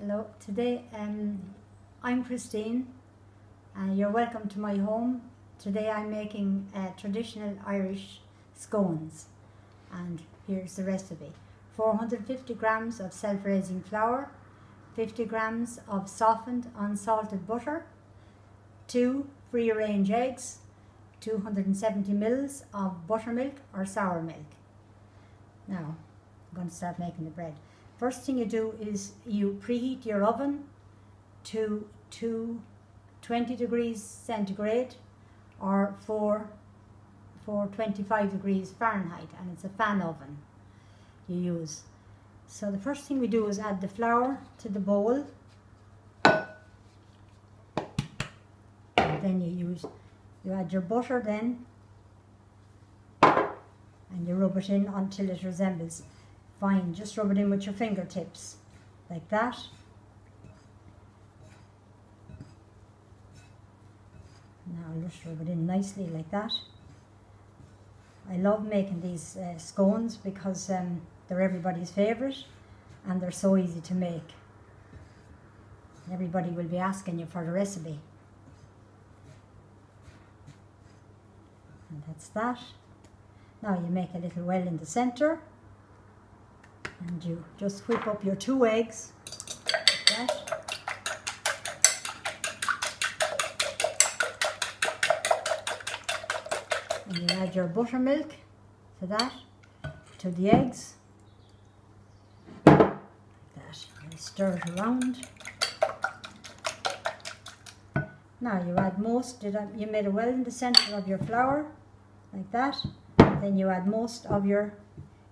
Hello, today I'm Christine and you're welcome to my home. Today I'm making traditional Irish scones and here's the recipe. 450 grams of self-raising flour, 50 grams of softened unsalted butter, 2 free-range eggs, 270 ml of buttermilk or sour milk. Now I'm going to start making the bread. First thing you do is you preheat your oven to 220 degrees centigrade or 425 degrees Fahrenheit, and it's a fan oven you use. So the first thing we do is add the flour to the bowl, and then you add your butter then, and you rub it in until it resembles fine. Just rub it in with your fingertips like that. Now just rub it in nicely like that. I love making these scones because they're everybody's favourite and they're so easy to make. Everybody will be asking you for the recipe. And that's that. Now you make a little well in the centre and you just whip up your 2 eggs like that. And you add your buttermilk to that, to the eggs, like that, and stir it around. Now you add you made a well in the centre of your flour, like that, and then you add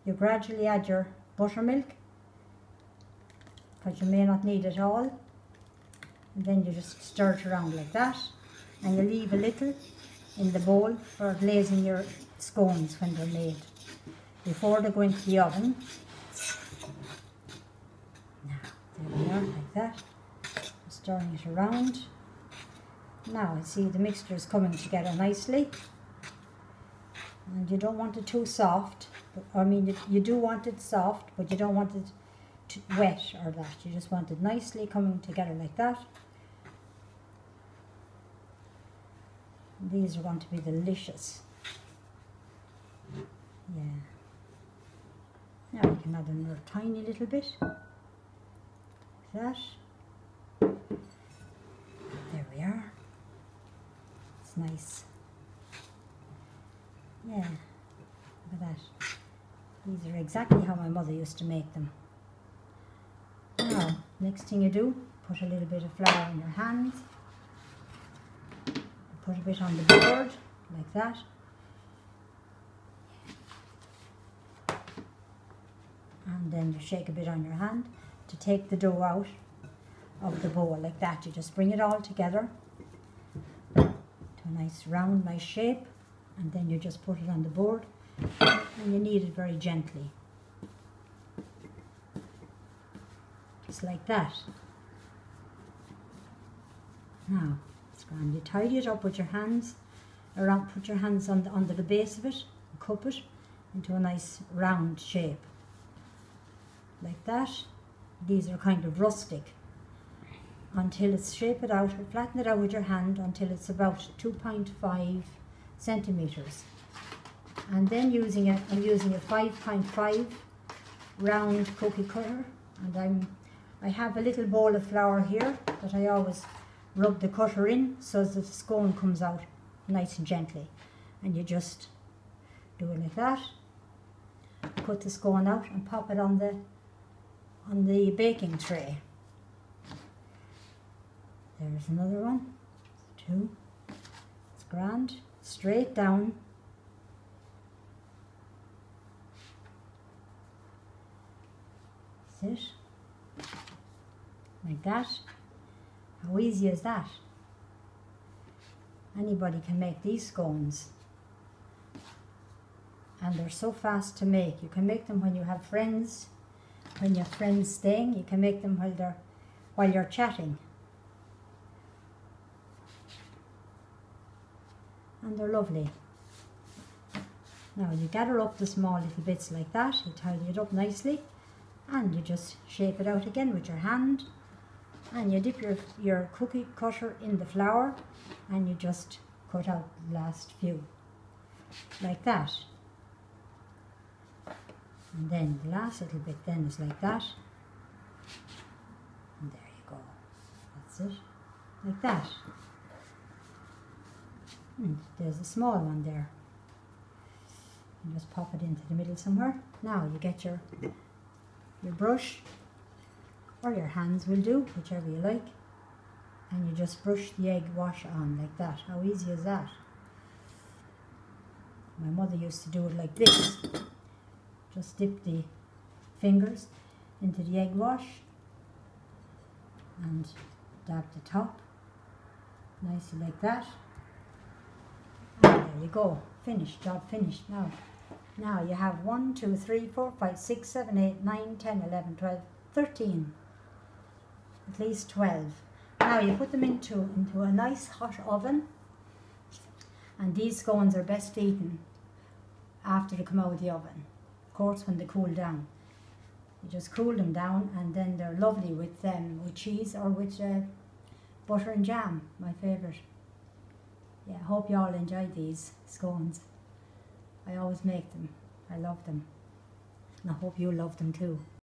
you gradually add your buttermilk, because you may not need it all, and then you just stir it around like that, and you leave a little in the bowl for glazing your scones when they're made before they go into the oven. Now there we are, like that, stirring it around. Now I see the mixture is coming together nicely, and you don't want it too soft. You do want it soft, but you don't want it too wet or that. You just want it nicely coming together like that. These are going to be delicious. Yeah. Now we can add another tiny little bit. Like that. There we are. It's nice. Yeah. Look at that. These are exactly how my mother used to make them. Now, next thing you do, put a little bit of flour in your hands. Put a bit on the board, like that. And then you shake a bit on your hand to take the dough out of the bowl, like that. You just bring it all together to a nice round, nice shape. And then you just put it on the board. And you knead it very gently, just like that. Now it's grand. You tidy it up with your hands around. Put your hands under the base of it and cup it into a nice round shape, like that. These are kind of rustic until it's shape it out. Flatten it out with your hand until it's about 2.5 centimeters. And then I'm using a 5.5 round cookie cutter, and I have a little bowl of flour here that I always rub the cutter in so that the scone comes out nice and gently. And you just do it like that. Put the scone out and pop it on the baking tray. There's another one. 2. It's grand. Straight down. It like that. How easy is that? Anybody can make these scones, and they're so fast to make. You can make them when you have friends, when you have friends staying. You can make them while you're chatting, and they're lovely. Now you gather up the small little bits like that. You tidy it up nicely. And you just shape it out again with your hand And you dip your cookie cutter in the flour and you just cut out the last few, like that. And then the last little bit then is like that. And there you go. That's it. Like that. And there's a small one there. You just pop it into the middle somewhere. Now you get your brush, or your hands will do, whichever you like, and you just brush the egg wash on like that. How easy is that? My mother used to do it like this. Just dip the fingers into the egg wash and dab the top nicely like that. And there you go, finished, job finished. Now you have 1, 2, 3, 4, 5, 6, 7, 8, 9, 10, 11, 12, 13, at least 12. Now you put them into a nice hot oven, and these scones are best eaten after they come out of the oven. Of course, when they cool down. You just cool them down, and then they're lovely with cheese or with butter and jam, my favourite. Yeah, I hope you all enjoy these scones. I always make them. I love them. And I hope you love them too.